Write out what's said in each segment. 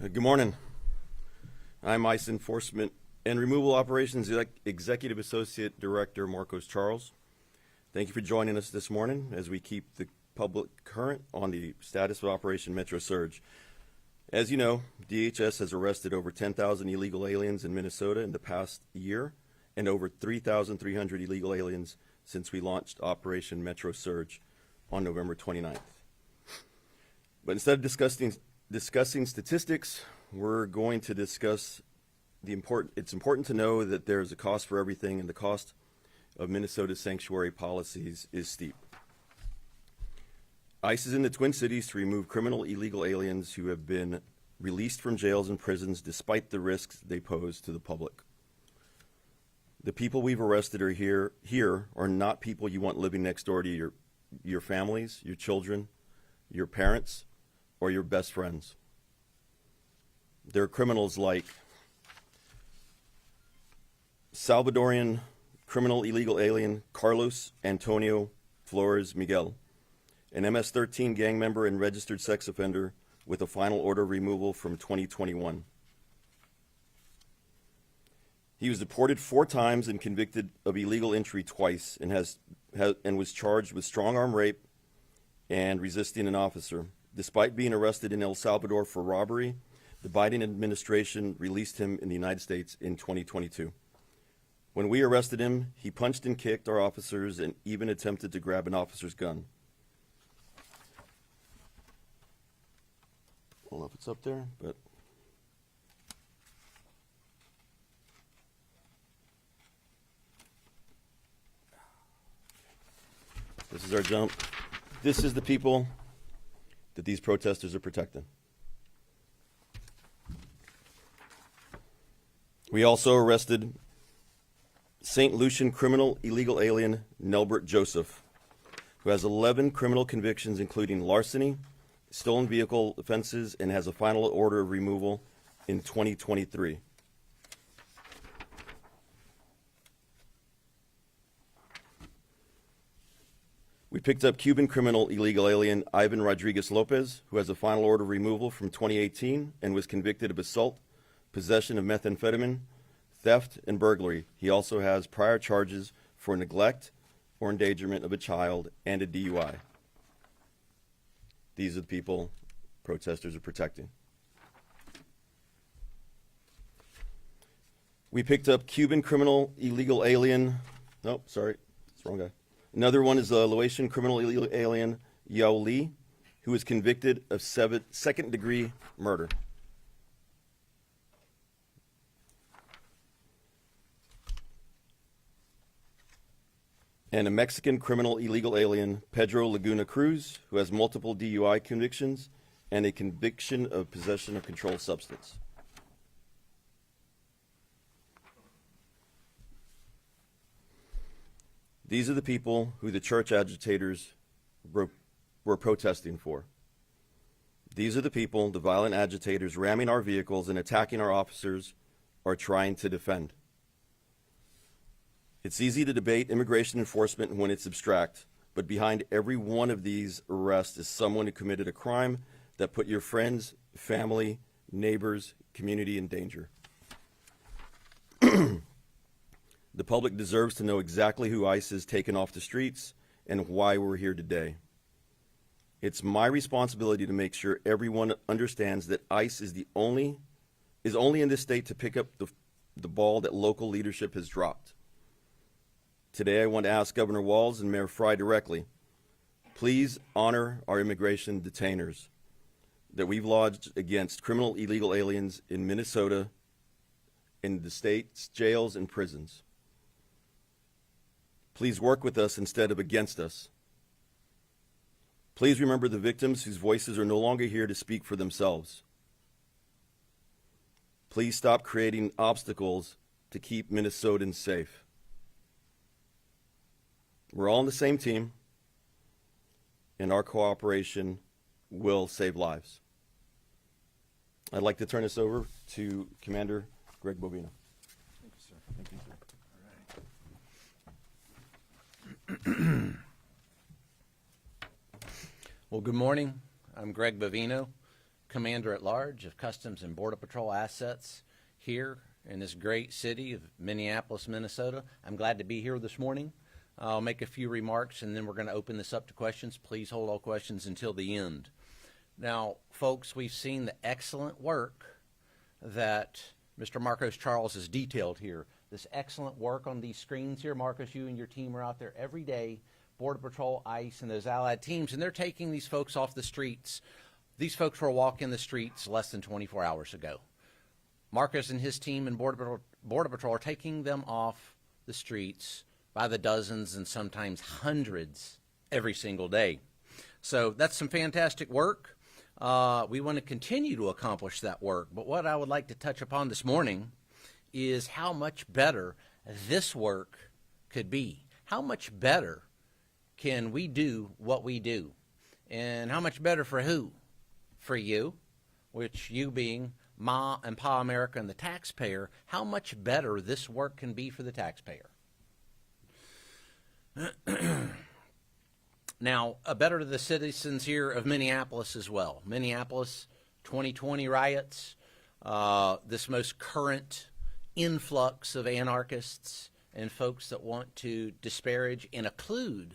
Good morning. I'm ICE Enforcement and Removal Operations Executive Associate Director Marcos Charles. Thank you for joining us this morning as we keep the public current on the status of Operation Metro Surge. As you know, DHS has arrested over 10,000 illegal aliens in Minnesota in the past year and over 3,300 illegal aliens since we launched Operation Metro Surge on November 29th. But instead of discussing statistics, we're going to discuss it's important to know that there's a cost for everything, and the cost of Minnesota's sanctuary policies is steep. ICE is in the Twin Cities to remove criminal illegal aliens who have been released from jails and prisons despite the risks they pose to the public. The people we've arrested are here are not people you want living next door to your families, your children, your parents, or your best friends. They're criminals like Salvadorian criminal illegal alien Carlos Antonio Flores Miguel, an MS-13 gang member and registered sex offender with a final order of removal from 2021. He was deported 4 times and convicted of illegal entry twice and was charged with strong-arm rape and resisting an officer. Despite being arrested in El Salvador for robbery, the Biden administration released him in the United States in 2022. When we arrested him, he punched and kicked our officers and even attempted to grab an officer's gun. I don't know if it's up there, but this is our jump. This is the people that these protesters are protecting. We also arrested St. Lucian criminal illegal alien Nelbert Joseph, who has 11 criminal convictions, including larceny, stolen vehicle offenses, and has a final order of removal in 2023. We picked up Cuban criminal illegal alien Ivan Rodriguez Lopez, who has a final order of removal from 2018 and was convicted of assault, possession of methamphetamine, theft, and burglary. He also has prior charges for neglect or endangerment of a child and a DUI. These are the people protesters are protecting. We picked up Cuban criminal illegal alien, it's the wrong guy. Another one is a Laotian criminal illegal alien Yao Li, who was convicted of second-degree murder. And a Mexican criminal illegal alien, Pedro Laguna Cruz, who has multiple DUI convictions and a conviction of possession of controlled substance. These are the people who the church agitators were protesting for. These are the people the violent agitators ramming our vehicles and attacking our officers are trying to defend. It's easy to debate immigration enforcement when it's abstract, but behind every one of these arrests is someone who committed a crime that put your friends, family, neighbors, community in danger. The public deserves to know exactly who ICE has taken off the streets and why we're here today. It's my responsibility to make sure everyone understands that ICE is only in this state to pick up the ball that local leadership has dropped. Today, I want to ask Governor Walz and Mayor Frey directly, please honor our immigration detainers that we've lodged against criminal illegal aliens in Minnesota, in the state's jails and prisons. Please work with us instead of against us. Please remember the victims whose voices are no longer here to speak for themselves. Please stop creating obstacles to keep Minnesotans safe. We're all on the same team, and our cooperation will save lives. I'd like to turn this over to Commander Greg Bovino. Thank you, sir. Thank you, sir. Well, good morning. I'm Greg Bovino, Commander-at-Large of Customs and Border Patrol Assets here in this great city of Minneapolis, Minnesota. I'm glad to be here this morning. I'll make a few remarks and then we're going to open this up to questions. Please hold all questions until the end. Now, folks, we've seen the excellent work that Mr. Marcos Charles has detailed here. This excellent work on these screens here. Marcos, you and your team are out there every day, Border Patrol, ICE, and those allied teams, and they're taking these folks off the streets. These folks were walking the streets less than 24 hours ago. Marcos and his team in Border Patrol are taking them off the streets by the dozens and sometimes hundreds every single day. So that's some fantastic work. We want to continue to accomplish that work. But what I would like to touch upon this morning is how much better this work could be. How much better can we do what we do? And how much better for who? For you, which you being Ma and Pa America and the taxpayer, how much better this work can be for the taxpayer. Now, better to the citizens here of Minneapolis as well. Minneapolis, 2020 riots, this most current influx of anarchists and folks that want to disparage and occlude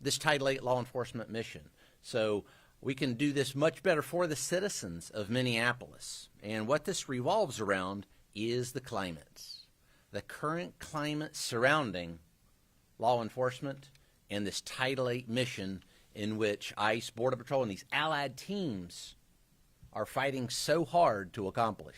this Title VIII law enforcement mission. So we can do this much better for the citizens of Minneapolis. And what this revolves around is the climate. The current climate surrounding law enforcement and this Title VIII mission in which ICE, Border Patrol, and these allied teams are fighting so hard to accomplish.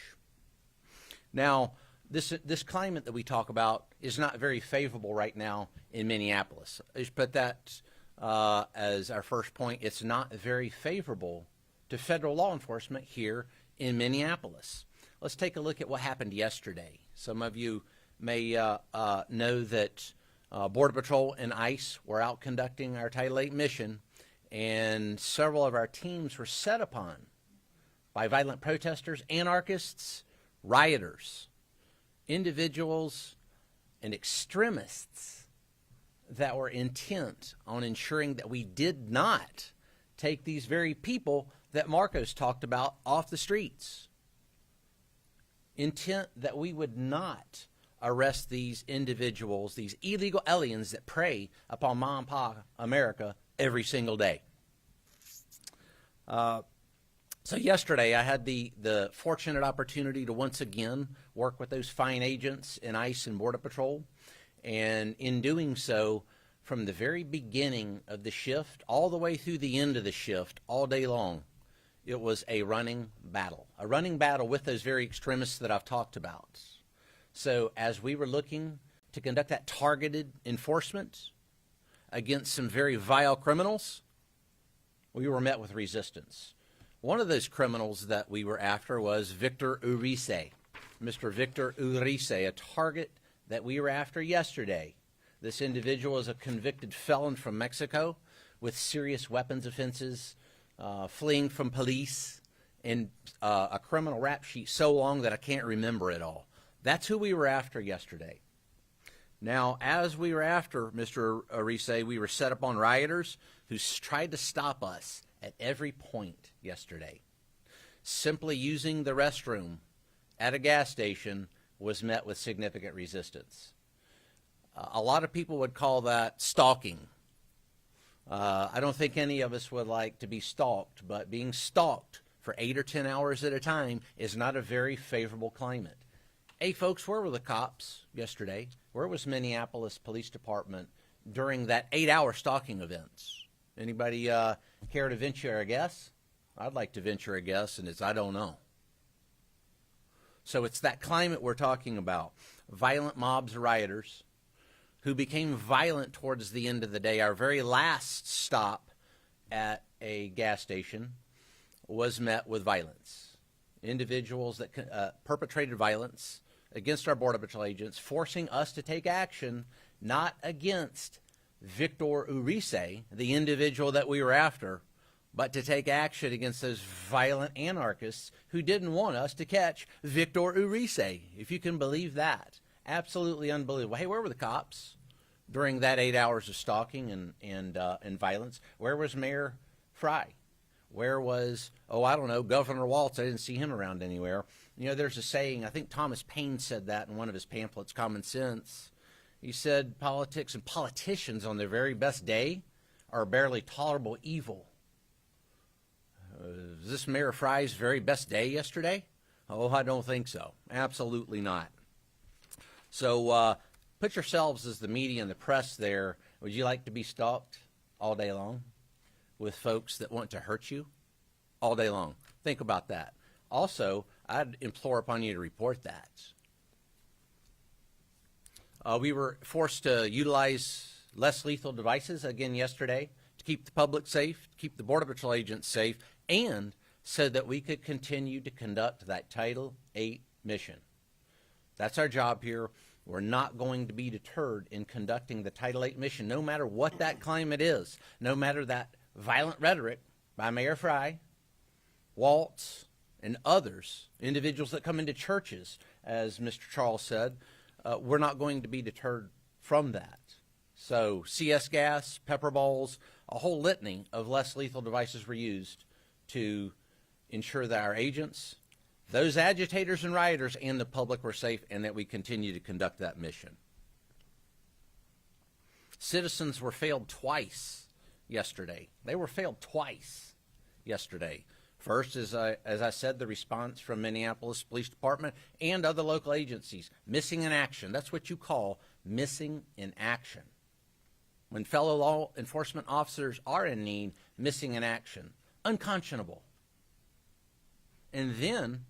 Now, this climate that we talk about is not very favorable right now in Minneapolis. I just put that as our first point. It's not very favorable to federal law enforcement here in Minneapolis. Let's take a look at what happened yesterday. Some of you may know that Border Patrol and ICE were out conducting our Title VIII mission, and several of our teams were set upon by violent protesters, anarchists, rioters, individuals, and extremists that were intent on ensuring that we did not take these very people that Marcos talked about off the streets. Intent that we would not arrest these individuals, these illegal aliens that prey upon Ma and Pa America every single day. So yesterday I had the fortunate opportunity to once again work with those fine agents in ICE and Border Patrol. And in doing so, from the very beginning of the shift all the way through the end of the shift, all day long, it was a running battle with those very extremists that I've talked about. So as we were looking to conduct that targeted enforcement against some very vile criminals, we were met with resistance. One of those criminals that we were after was Victor Urice. Mr. Victor Urice, a target that we were after yesterday. This individual is a convicted felon from Mexico with serious weapons offenses, fleeing from police, and a criminal rap sheet so long that I can't remember it all. That's who we were after yesterday. Now, as we were after Mr. Urice, we were set up on rioters who tried to stop us at every point yesterday. Simply using the restroom at a gas station was met with significant resistance. A lot of people would call that stalking. I don't think any of us would like to be stalked, but being stalked for 8 or 10 hours at a time is not a very favorable climate. Hey, folks, where were the cops yesterday? Where was Minneapolis Police Department during that 8-hour stalking events? Anybody care to venture a guess? I'd like to venture a guess, and it's I don't know. So it's that climate we're talking about. Violent mobs, rioters, who became violent towards the end of the day. Our very last stop at a gas station was met with violence. Individuals that perpetrated violence against our Border Patrol agents, forcing us to take action, not against Victor Urice, the individual that we were after, but to take action against those violent anarchists who didn't want us to catch Victor Urice, if you can believe that. Absolutely unbelievable. Hey, where were the cops during that 8 hours of stalking and violence? Where was Mayor Fry? Where was, oh, I don't know, Governor Walz? I didn't see him around anywhere. You know, there's a saying, I think Thomas Paine said that in one of his pamphlets, Common Sense. He said politics and politicians on their very best day are barely tolerable evil. Is this Mayor Fry's very best day yesterday? Oh, I don't think so. Absolutely not. So put yourselves as the media and the press there. Would you like to be stalked all day long with folks that want to hurt you all day long? Think about that. Also, I'd implore upon you to report that. We were forced to utilize less lethal devices again yesterday to keep the public safe, to keep the Border Patrol agents safe, and so that we could continue to conduct that Title VIII mission. That's our job here. We're not going to be deterred in conducting the Title VIII mission, no matter what that climate is, no matter that violent rhetoric by Mayor Fry, Walz, and others, individuals that come into churches, as Mr. Charles said. We're not going to be deterred from that. So CS gas, pepper balls, a whole litany of less lethal devices were used to ensure that our agents, those agitators and rioters, and the public were safe, and that we continue to conduct that mission. Citizens were failed twice yesterday. They were failed twice yesterday. First, as I said, the response from Minneapolis Police Department and other local agencies, missing in action. That's what you call missing in action. When fellow law enforcement officers are in need, missing in action. Unconscionable. And then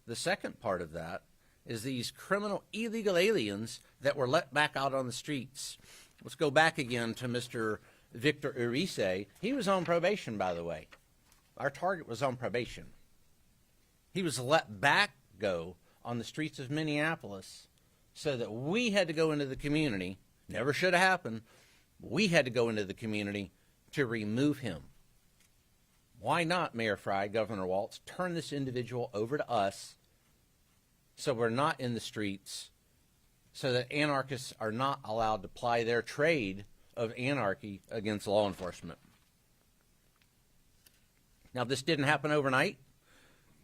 the second part of that is these criminal illegal aliens that were let back out on the streets. Let's go back again to Mr. Victor Urice. He was on probation, by the way. Our target was on probation. He was let back go on the streets of Minneapolis so that we had to go into the community. Never should have happened. We had to go into the community to remove him. Why not, Mayor Fry, Governor Walz, turn this individual over to us so we're not in the streets, so that anarchists are not allowed to ply their trade of anarchy against law enforcement? Now, this didn't happen overnight.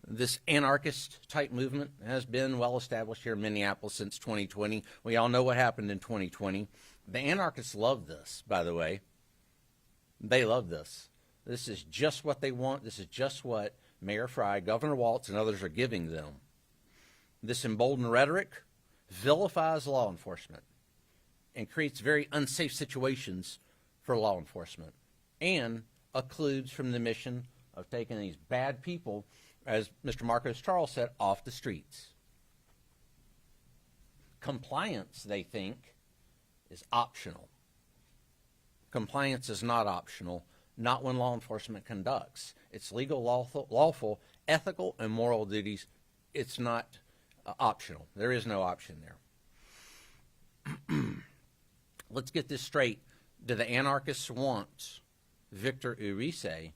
This anarchist-type movement has been well established here in Minneapolis since 2020. We all know what happened in 2020. The anarchists love this, by the way. They love this. This is just what they want. This is just what Mayor Fry, Governor Walz, and others are giving them. This emboldened rhetoric vilifies law enforcement and creates very unsafe situations for law enforcement and occludes from the mission of taking these bad people, as Mr. Marcos Charles said, off the streets. Compliance, they think, is optional. Compliance is not optional, not when law enforcement conducts. It's legal, lawful, ethical, and moral duties. It's not optional. There is no option there. Let's get this straight. Do the anarchists want Victor Urice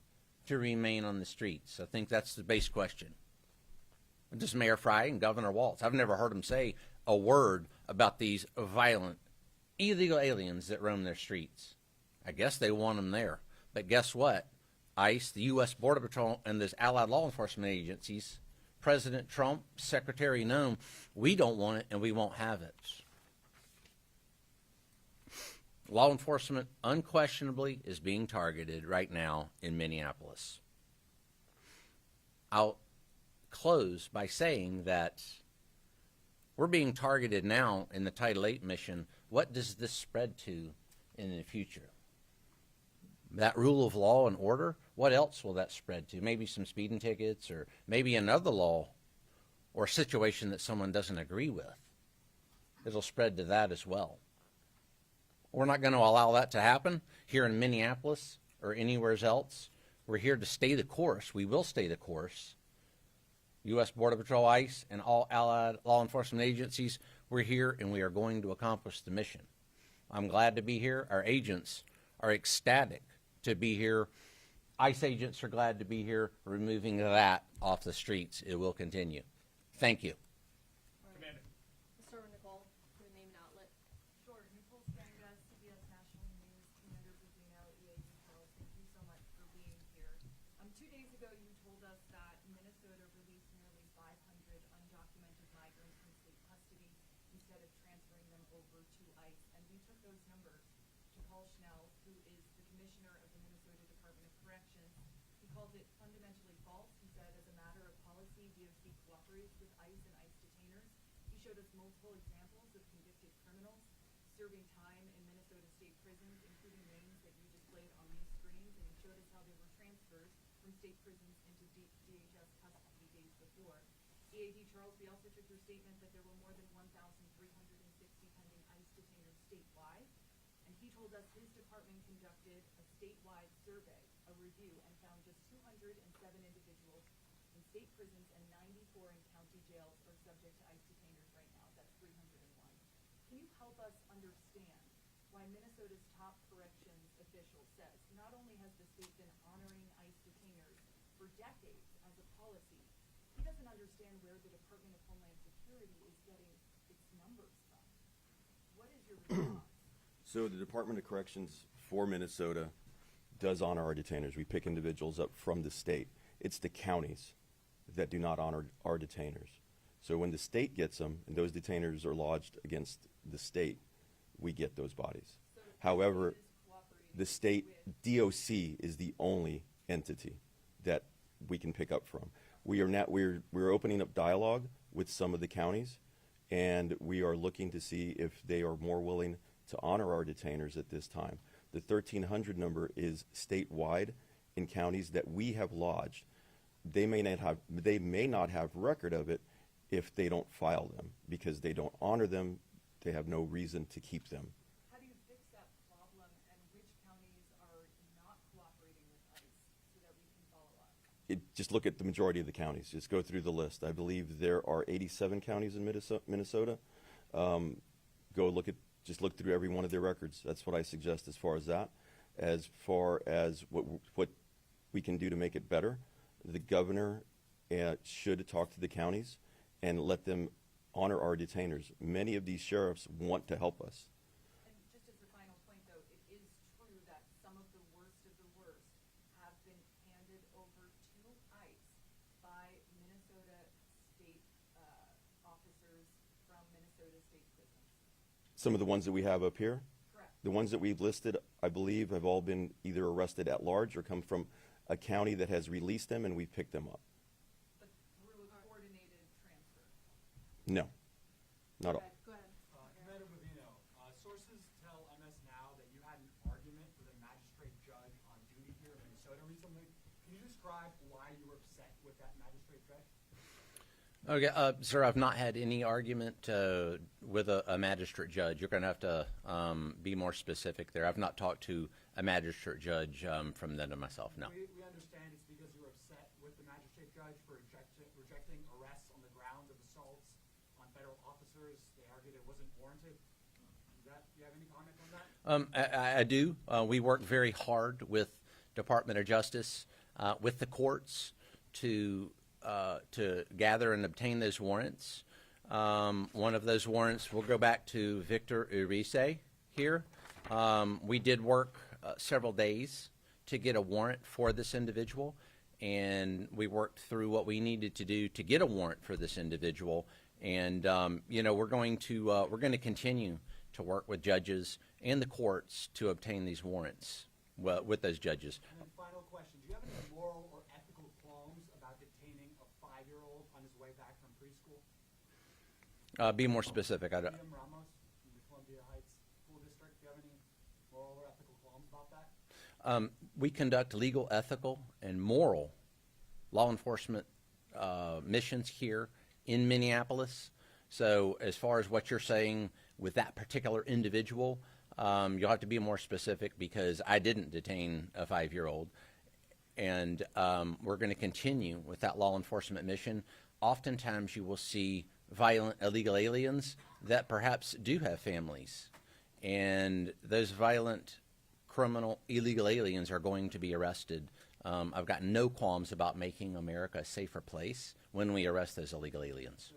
to remain on the streets? I think that's the base question. Does Mayor Fry and Governor Walz? I've never heard them say a word about these violent, illegal aliens that roam their streets. I guess they want them there. But guess what? ICE, the U.S. Border Patrol, and those allied law enforcement agencies, President Trump, Secretary Noem, we don't want it and we won't have it. Law enforcement unquestionably is being targeted right now in Minneapolis. I'll close by saying that we're being targeted now in the Title VIII mission. What does this spread to in the future? That rule of law and order, what else will that spread to? Maybe some speeding tickets, or maybe another law or situation that someone doesn't agree with. It'll spread to that as well. We're not going to allow that to happen here in Minneapolis or anywhere else. We're here to stay the course. We will stay the course. U.S. Border Patrol, ICE, and all allied law enforcement agencies, we're here and we are going to accomplish the mission. I'm glad to be here. Our agents are ecstatic to be here. ICE agents are glad to be here. Removing that off the streets, it will continue. Thank you. Commander. Let's start with Nicole, for the name and outlet. Sure. Nicole Skanga, CBS National News, Commander Bovino, EAD Charles. Thank you so much for being here. 2 days instead of transferring them over to ICE. And we took those numbers to Paul Schnell, who is the commissioner of the Minnesota Department of Corrections. He called it fundamentally false. He said, as a matter of policy, DOC cooperates with ICE and ICE detainers. He showed us multiple examples of convicted criminals serving time in Minnesota state prisons, including names that you displayed on these screens, and he showed us how they were transferred from state prisons into DHS custody days before. EAD Charles, we also took your statement that there were more than 1,360 pending ICE detainers statewide, and he told us his department conducted a statewide survey, a review, and found just 207 individuals in state prisons and 94 in county jails are subject to ICE detainers right now. That's 301. Can you help us understand why Minnesota's top corrections official says not only has the state been honoring ICE detainers for decades as a policy, he doesn't understand where the Department of Homeland Security is getting its numbers from. What is your response? So the Department of Corrections for Minnesota does honor our detainers. We pick individuals up from the state. It's the counties that do not honor our detainers. So when the state gets them and those detainers are lodged against the state, we get those bodies. So However, is cooperating the state DOC is the only entity that we can pick up from. We are not, we're opening up dialogue with some of the counties, and we are looking to see if they are more willing to honor our detainers at this time. The 1,300 number is statewide in counties that we have lodged. They may not have record of it if they don't file them, because they don't honor them. They have no reason to keep them. How do you fix that problem, and which counties are not cooperating with ICE so that we can follow up? Just look at the majority of the counties. Just go through the list. I believe there are 87 counties in Minnesota. Just look through every one of their records. That's what I suggest as far as that. As far as what we can do to make it better, the governor should talk to the counties and let them honor our detainers. Many of these sheriffs want to help us. And just as a final point, though, it is true that some of the worst have been handed over to ICE by Minnesota state officers from Minnesota state prisons. Some of the ones that we have up here, Correct. the ones that we've listed, I believe, have all been either arrested at large or come from a county that has released them and we've picked them up. But through a coordinated transfer. No, not all. Go ahead. Commander Bovino, sources tell MS Now that you had an argument with a magistrate judge on duty here in Minnesota recently. Can you describe why you were upset with that magistrate judge? Okay, sir, I've not had any argument with a magistrate judge. You're going to have to be more specific there. I've not talked to a magistrate judge from then to myself, no. We understand it's because you were upset with the magistrate judge for rejecting arrests on the grounds of assaults on federal officers. They argued it wasn't warranted. Do you have any comment on that? I do. We work very hard with Department of Justice, with the courts to gather and obtain those warrants. One of those warrants will go back to Victor Urice here. We did work several days to get a warrant for this individual, and we worked through what we needed to do to get a warrant for this individual. And we're going to continue to work with judges and the courts to obtain these warrants with those judges. And then final question, do you have any moral or ethical qualms about detaining a 5-year-old on his way back from preschool? Be more specific. I don't. Liam Ramos in the Columbia Heights School District, do you have any moral or ethical qualms about that? We conduct legal, ethical, and moral law enforcement missions here in Minneapolis. So as far as what you're saying with that particular individual, you'll have to be more specific, because I didn't detain a 5-year-old. And we're going to continue with that law enforcement mission. Oftentimes you will see violent illegal aliens that perhaps do have families. And those violent criminal illegal aliens are going to be arrested. I've got no qualms about making America a safer place when we arrest those illegal aliens.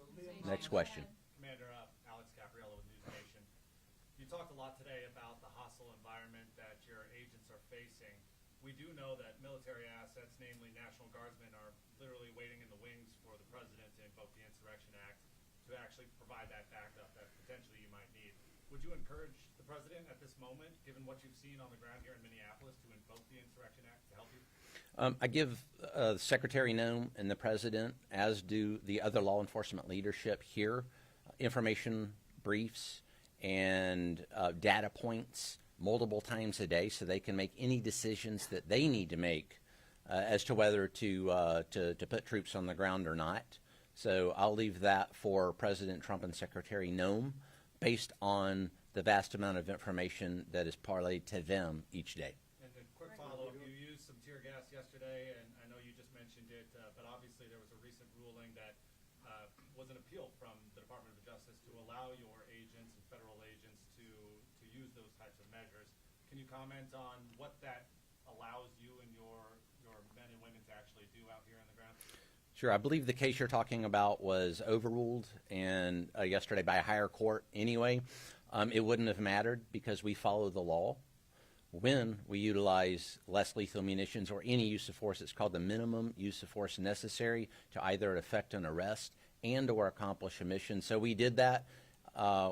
Next question. Commander Alex Capriello with News Nation. You talked a lot today about the hostile environment that your agents are facing. We do know that military assets, namely National Guardsmen, are literally waiting in the wings for the president to invoke the Insurrection Act to actually provide that backup, that potentially you might need. Would you encourage the president at this moment, given what you've seen on the ground here in Minneapolis, to invoke the Insurrection Act to help you? I give Secretary Noem and the president, as do the other law enforcement leadership here, information briefs and data points multiple times a day so they can make any decisions that they need to make as to whether to put troops on the ground or not. So I'll leave that for President Trump and Secretary Noem based on the vast amount of information that is parlayed to them each day. And a quick follow-up, you used some tear gas yesterday, and I know you just mentioned it, but obviously there was a recent ruling that was an appeal from the Department of Justice to allow your agents and federal agents to use those types of measures. Can you comment on what that allows you and your men and women to actually do out here on the ground? Sure. I believe the case you're talking about was overruled and yesterday by a higher court anyway. It wouldn't have mattered because we follow the law. When we utilize less lethal munitions or any use of force, it's called the minimum use of force necessary to either effect an arrest and or accomplish a mission. So we did that.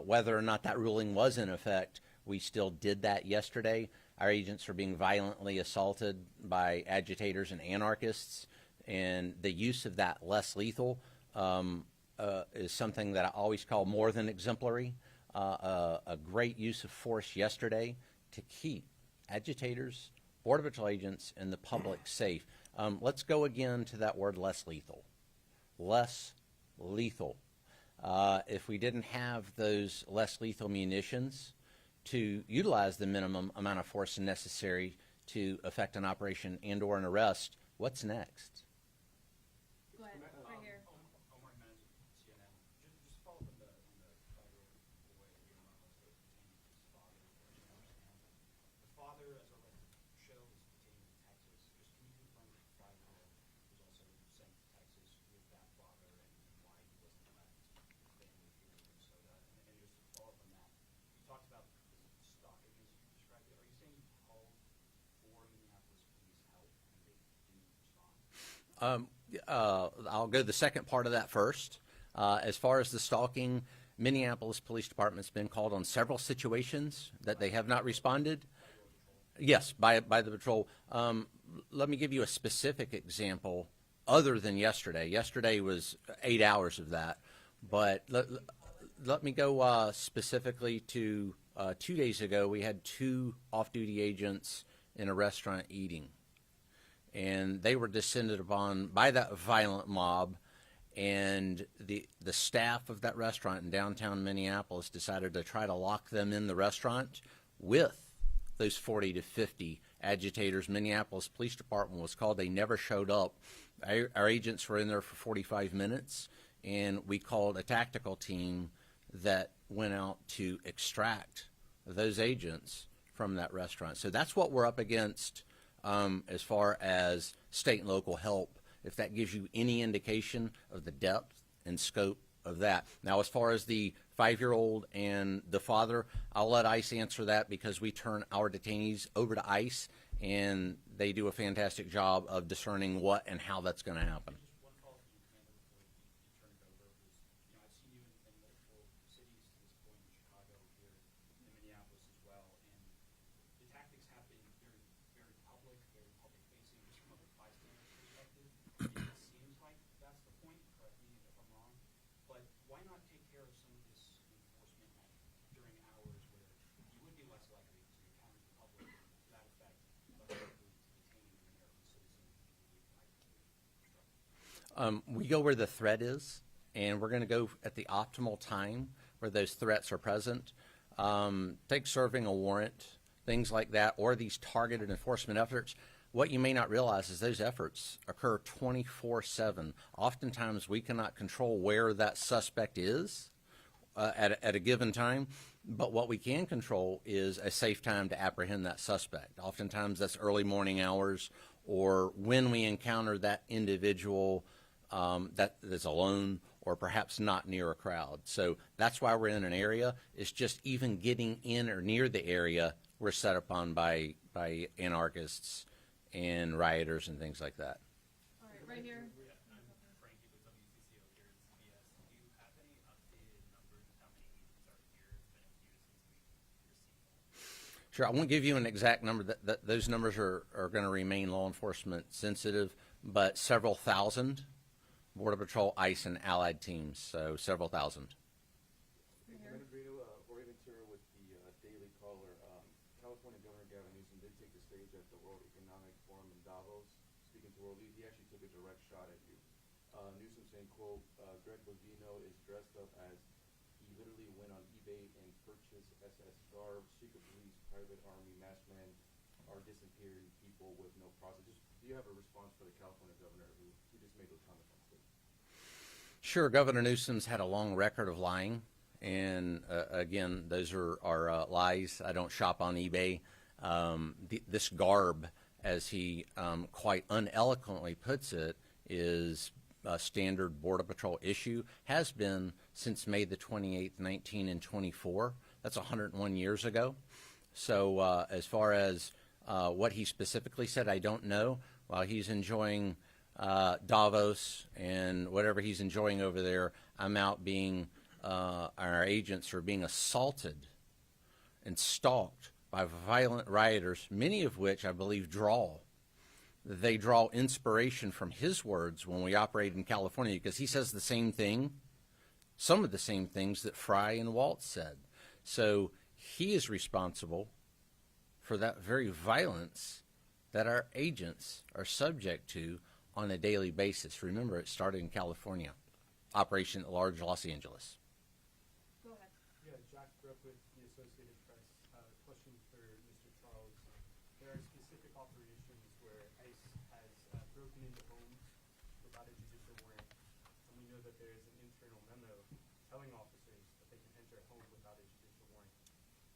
Whether or not that ruling was in effect, we still did that yesterday. Our agents are being violently assaulted by agitators and anarchists, and the use of that less lethal is something that I always call more than exemplary. A great use of force yesterday to keep agitators, Border Patrol agents, and the public safe. Let's go again to that word less lethal. Less lethal. If we didn't have those less lethal munitions to utilize the minimum amount of force necessary to effect an operation and or an arrest, what's next? Go ahead, right here. Omar Mez, CNN. Just follow up on the 5-year-old boy that you were detaining his father. The father, as our record shows, is detained in Texas. Just can you confirm that the 5-year-old was also sent to Texas with that father and why he wasn't left with his family here in Minnesota? And just to follow up on that, you talked about the stockages you described it. Are you saying you called for Minneapolis police help and they didn't respond? I'll go the second part of that first. As far as the stalking, Minneapolis Police Department's been called on several situations that they have not responded. Yes, by the patrol. Let me give you a specific example other than yesterday. Yesterday was 8 hours of that. But let me go specifically to 2 days ago. We had 2 off-duty agents in a restaurant eating. And they were descended upon by that violent mob, and the staff of that restaurant in downtown Minneapolis decided to try to lock them in the restaurant with those 40 to 50 agitators. Minneapolis Police Department was called. They never showed up. Our agents were in there for 45 minutes, and we called a tactical team that went out to extract those agents from that restaurant. So that's what we're up against. As far as state and local help, if that gives you any indication of the depth and scope of that. Now, as far as the 5-year-old and the father, I'll let ICE answer that because we turn our detainees over to ICE, and they do a fantastic job of discerning what and how that's going to happen. Just one follow-up from you, Commander, before you turn it over. I've seen you in multiple cities to this point, in Chicago, here in Minneapolis as well, and the tactics have been very public, very public-facing, just from a bystander perspective. It seems like that's the point, correct me if I'm wrong, but why not take care of some of this enforcement during hours where you would be less likely to encounter the public to that effect, less likely to detain an American citizen who you might be obstructing? We go where the threat is, and we're going to go at the optimal time where those threats are present. Take serving a warrant, things like that, or these targeted enforcement efforts. What you may not realize is those efforts occur 24/7. Oftentimes, we cannot control where that suspect is at a given time, but what we can control is a safe time to apprehend that suspect. Oftentimes, that's early morning hours or when we encounter that individual that is alone or perhaps not near a crowd. So that's why we're in an area. It's just even getting in or near the area we're set upon by anarchists and rioters and things like that. All right, right here. Frankie with WCCO here at CBS. Do you have any updated numbers of how many agents are Sure, I won't give you an exact number. Those numbers are going to remain law enforcement sensitive, but several thousand Border Patrol, ICE, and allied teams, so several thousand. Commander Bovino, orienteer with the Daily Caller. California Governor Gavin Newsom did take the stage at the World Economic Forum in Davos. Speaking to world leaders, he actually took a direct shot at you. Newsom saying, quote, Greg Bovino is dressed up as he literally went on eBay and purchased SS scarves, secret police, private army, masked men are disappearing people with no process. Just, do you have a response for the California governor who just made those comments on stage? Sure, Governor Newsom's had a long record of lying, and again, those are lies. I don't shop on eBay. This garb, as he quite uneloquently puts it, is a standard Border Patrol issue, has been since May the 28th, 1924. That's 101 years ago. So as far as what he specifically said, I don't know. While he's enjoying Davos and whatever he's enjoying over there, I'm out being, our agents are being assaulted and stalked by violent rioters, many of which I believe they draw inspiration from his words when we operate in California, because he says the same thing, some of the same things that Fry and Waltz said. So he is responsible for that very violence that our agents are subject to on a daily basis. Remember, it started in California, operation at large Los Angeles. Go ahead. Yeah, Jack Rupp with the Associated Press. Question for Mr. Charles. There are specific operations where ICE has broken into homes without a judicial warrant, and we know that there is an internal memo telling officers that they can enter a home without a judicial warrant.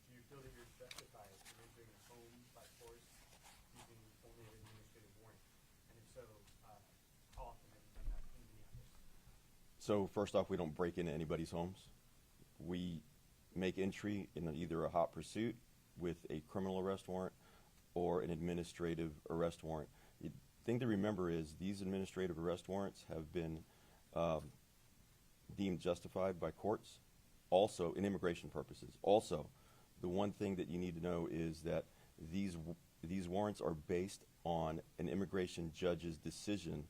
Do you feel that you're justified in entering a home by force using only an administrative warrant? And if so, how often have you done that in Minneapolis? So first off, we don't break into anybody's homes. We make entry in either a hot pursuit with a criminal arrest warrant or an administrative arrest warrant. The thing to remember is these administrative arrest warrants have been deemed justified by courts, also in immigration purposes. Also, the one thing that you need to know is that these warrants are based on an immigration judge's decision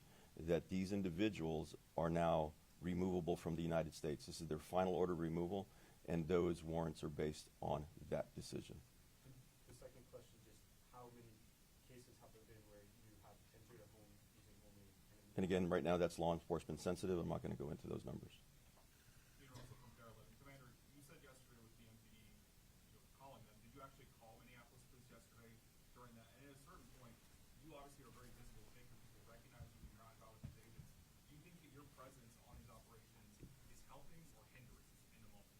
that these individuals are now removable from the United States. This is their final order of removal, and those warrants are based on that decision. The second question is just how many cases have there been where you have entered a home using only an And again, right now that's law enforcement sensitive. I'm not going to go into those numbers. Peter, also from Gallup. Commander, you said yesterday with the MPD, calling them. Did you actually call Minneapolis police yesterday during that? And at a certain point, you obviously are a very visible figure. People recognize you when you're out about with these agents. Do you think that your presence on these operations is helping or hindering in the moment?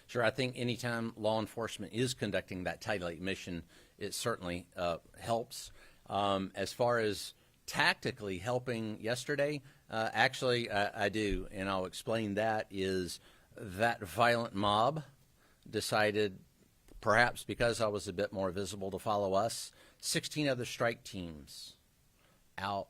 Sure, I think anytime law enforcement is conducting that tightly mission, it certainly helps. As far as tactically helping yesterday, actually I do, and I'll explain that. Is that violent mob decided, perhaps because I was a bit more visible, to follow us. 16 other strike teams out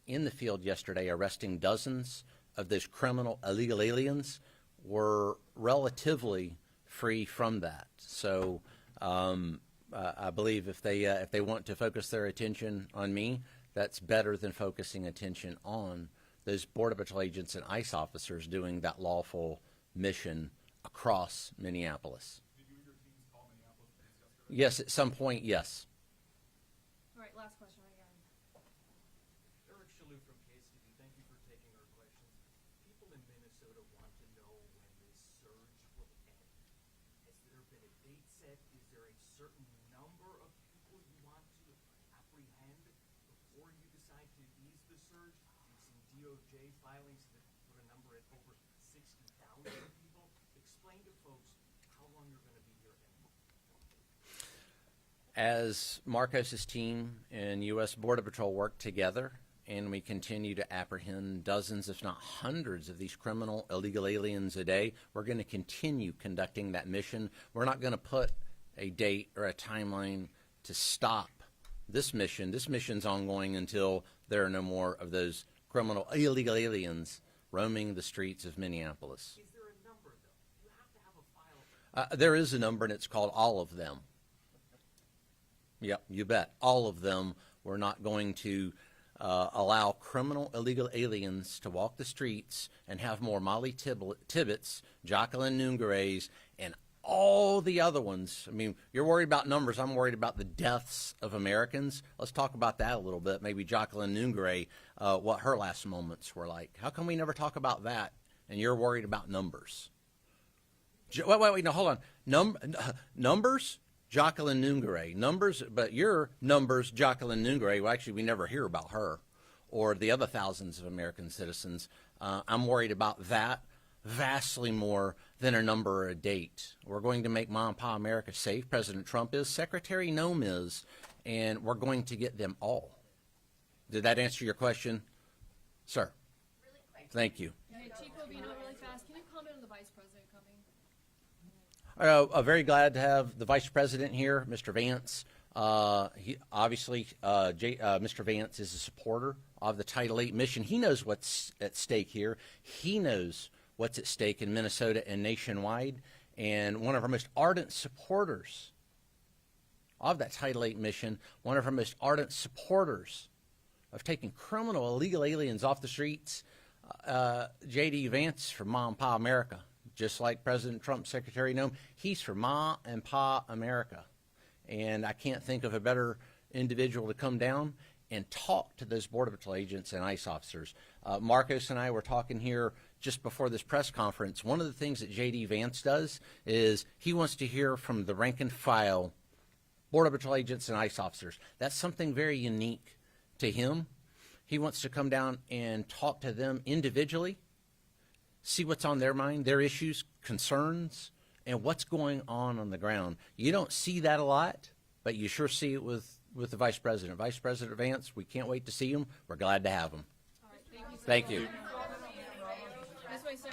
in the field yesterday arresting dozens of those criminal illegal aliens were relatively free from that. So I believe if they want to focus their attention on me, that's better than focusing attention on those Border Patrol agents and ICE officers doing that lawful mission across Minneapolis. Did you and your teams call Minneapolis police yesterday? Yes, at some point, yes. All right, last question right here. Eric Shalou from KCB. Thank you for taking our questions. People in Minnesota want to know when this surge will end. Has there been a date set? Is there a certain number of people you want to apprehend before you decide to ease the surge? We've seen DOJ filings that put a number at over 60,000 people. Explain to folks how long you're going to be here and As Marcos's team and U.S. Border Patrol work together, and we continue to apprehend dozens, if not hundreds, of these criminal illegal aliens a day, we're going to continue conducting that mission. We're not going to put a date or a timeline to stop this mission. This mission's ongoing until there are no more of those criminal illegal aliens roaming the streets of Minneapolis. is there a number, though? You have to have a file. There is a number, and it's called all of them. Yep, you bet. All of them. We're not going to allow criminal illegal aliens to walk the streets and have more Molly Tibbetts, Jacqueline Nungare's, and all the other ones. I mean, you're worried about numbers. I'm worried about the deaths of Americans. Let's talk about that a little bit. Maybe Jacqueline Nungare, what her last moments were like. How come we never talk about that? And you're worried about numbers. Wait, no, hold on. Numbers? Jacqueline Nungare. Numbers, but your numbers, Jacqueline Nungare, well, actually, we never hear about her or the other thousands of American citizens. I'm worried about that vastly more than a number or a date. We're going to make Mom and Pa America safe. President Trump is, Secretary Noem is, and we're going to get them all. Did that answer your question? Sir. Really quick. Thank you. Hey, Chief Bovino, really fast. Can you comment on the Vice President coming? Very glad to have the Vice President here, Mr. Vance. He obviously, Mr. Vance is a supporter of the Title VIII mission. He knows what's at stake here. He knows what's at stake in Minnesota and nationwide. And one of our most ardent supporters of that Title VIII mission, one of our most ardent supporters of taking criminal illegal aliens off the streets, J.D. Vance from Mom and Pa America. Just like President Trump, Secretary Noem, he's for Ma and Pa America. And I can't think of a better individual to come down and talk to those Border Patrol agents and ICE officers. Marcos and I were talking here just before this press conference. One of the things that J.D. Vance does is he wants to hear from the rank and file Border Patrol agents and ICE officers. That's something very unique to him. He wants to come down and talk to them individually, see what's on their mind, their issues, concerns, and what's going on the ground. You don't see that a lot, but you sure see it with the Vice President. Vice President Vance, we can't wait to see him. We're glad to have him. All right, thank you. Thank you. This way, sir.